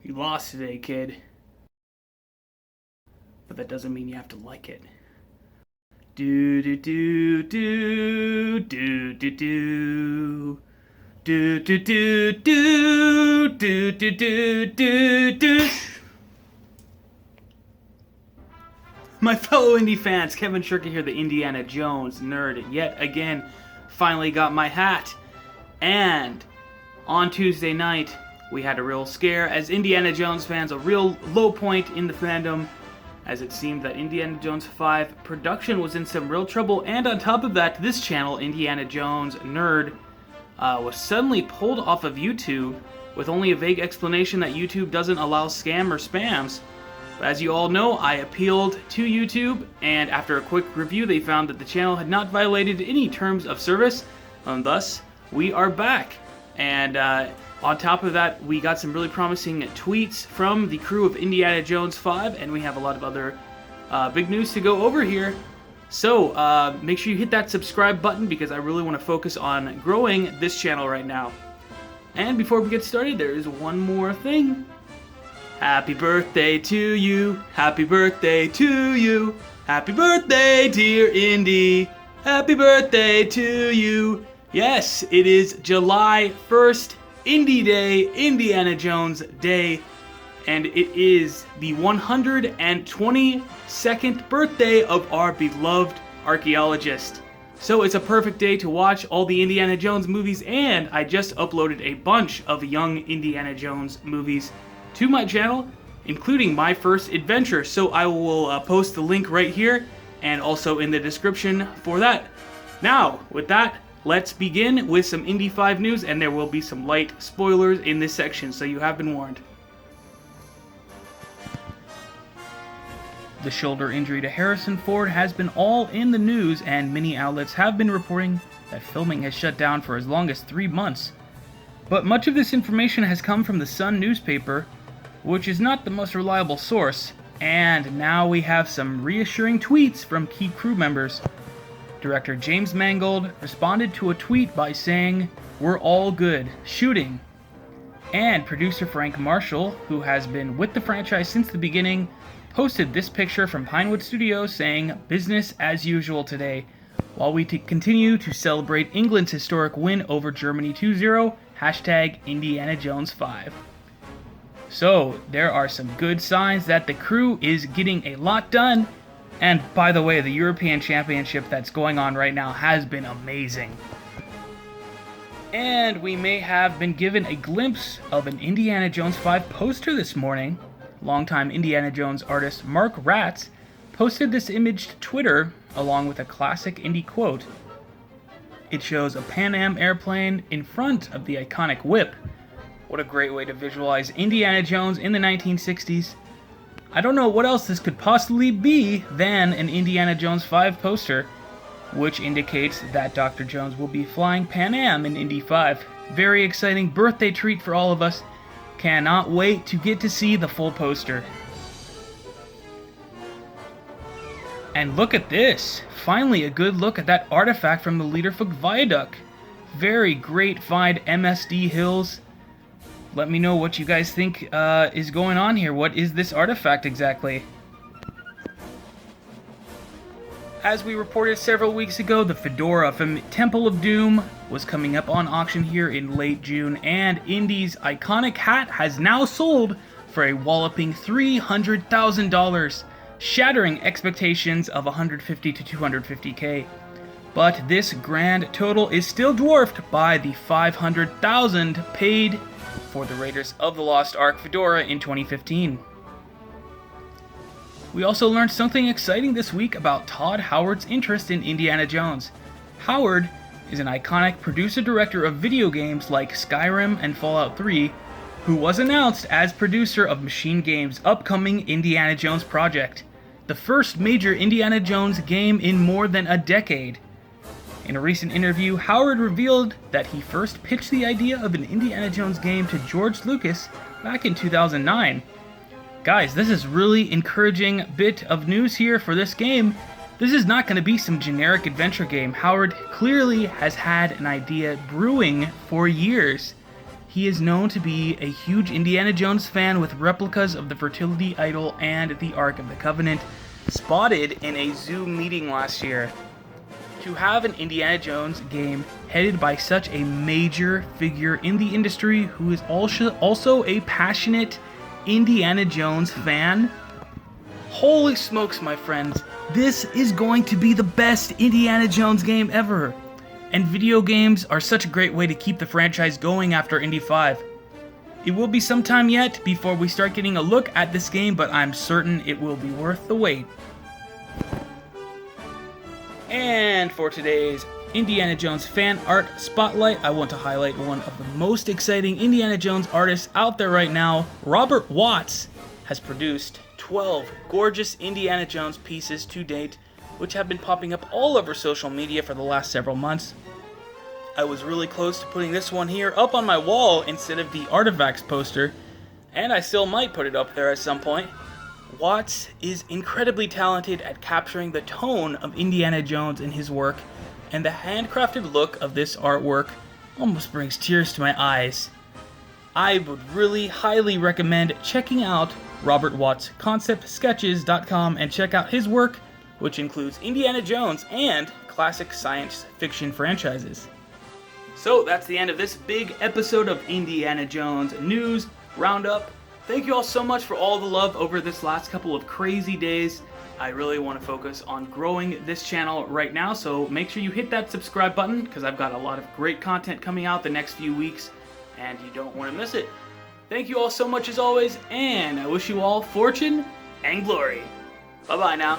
You lost today, kid. But that doesn't mean you have to like it. Do do do do do do do. Do do do do do do do do do. My fellow Indy fans, Kevin Shirky here, the Indiana Jones nerd, yet again finally got my hat. And on Tuesday night, we had a real scare as Indiana Jones fans, a real low point in the fandom, as it seemed that Indiana Jones 5 production was in some real trouble, and on top of that, this channel, Indiana Jones Nerd, was suddenly pulled off of YouTube with only a vague explanation that YouTube doesn't allow scam or spams. But as you all know, I appealed to YouTube, and after a quick review, they found that the channel had not violated any terms of service, and thus, we are back. And on top of that, we got some really promising tweets from the crew of Indiana Jones 5, and we have a lot of other big news to go over here. So make sure you hit that subscribe button because I really want to focus on growing this channel right now. And before we get started, there is one more thing. Happy birthday to you, happy birthday to you, happy birthday dear Indy, happy birthday to you. Yes, it is July 1st, Indy Day, Indiana Jones Day, and it is the 122nd birthday of our beloved archaeologist. So it's a perfect day to watch all the Indiana Jones movies, and I just uploaded a bunch of young Indiana Jones movies to my channel, including my first adventure. So I will post the link right here and also in the description for that. Now, with that, let's begin with some Indy 5 news, and there will be some light spoilers in this section, so you have been warned. The shoulder injury to Harrison Ford has been all in the news, and many outlets have been reporting that filming has shut down for as long as 3 months. But much of this information has come from the Sun newspaper, which is not the most reliable source, and now we have some reassuring tweets from key crew members. Director James Mangold responded to a tweet by saying, "We're all good, shooting." And producer Frank Marshall, who has been with the franchise since the beginning, posted this picture from Pinewood Studios saying, "Business as usual today, while we continue to celebrate England's historic win over Germany 2-0, hashtag Indiana Jones 5. So, there are some good signs that the crew is getting a lot done. And by the way, the European Championship that's going on right now has been amazing. And we may have been given a glimpse of an Indiana Jones 5 poster this morning. Longtime Indiana Jones artist Mark Ratz posted this image to Twitter along with a classic Indy quote. It shows a Pan Am airplane in front of the iconic whip. What a great way to visualize Indiana Jones in the 1960s. I don't know what else this could possibly be than an Indiana Jones 5 poster, which indicates that Dr. Jones will be flying Pan Am in Indy 5. Very exciting birthday treat for all of us. Cannot wait to get to see the full poster. And look at this! Finally a good look at that artifact from the Liederfolk Viaduct. Very great find, MSD Hills. Let me know what you guys think is going on here. What is this artifact exactly? As we reported several weeks ago, the fedora from Temple of Doom was coming up on auction here in late June, and Indy's iconic hat has now sold for a walloping $300,000, shattering expectations of $150 to $250K. But this grand total is still dwarfed by the $500,000 paid for the Raiders of the Lost Ark fedora in 2015. We also learned something exciting this week about Todd Howard's interest in Indiana Jones. Howard is an iconic producer-director of video games like Skyrim and Fallout 3, who was announced as producer of Machine Games' upcoming Indiana Jones project, the first major Indiana Jones game in more than a decade. In a recent interview, Howard revealed that he first pitched the idea of an Indiana Jones game to George Lucas back in 2009. Guys, this is really encouraging bit of news here for this game. This is not going to be some generic adventure game. Howard clearly has had an idea brewing for years. he is known to be a huge Indiana Jones fan with replicas of the Fertility Idol and the Ark of the Covenant spotted in a zoo meeting last year. To have an Indiana Jones game headed by such a major figure in the industry who is also a passionate Indiana Jones fan, holy smokes, my friends, this is going to be the best Indiana Jones game ever. And video games are such a great way to keep the franchise going after Indy 5. It will be some time yet before we start getting a look at this game, but I'm certain it will be worth the wait. And for today's Indiana Jones fan art spotlight, I want to highlight one of the most exciting Indiana Jones artists out there right now. Robert Watts has produced 12 gorgeous Indiana Jones pieces to date, which have been popping up all over social media for the last several months. I was really close to putting this one here up on my wall instead of the Artifacts poster, and I still might put it up there at some point. Watts is incredibly talented at capturing the tone of Indiana Jones in his work, and the handcrafted look of this artwork almost brings tears to my eyes. I would really highly recommend checking out Robert Watts' conceptsketches.com and check out his work, which includes Indiana Jones and classic science fiction franchises. So that's the end of this big episode of Indiana Jones News Roundup. Thank you all so much for all the love over this last couple of crazy days. I really want to focus on growing this channel right now, so make sure you hit that subscribe button because I've got a lot of great content coming out the next few weeks and you don't want to miss it. Thank you all so much as always, and I wish you all fortune and glory. Bye-bye now.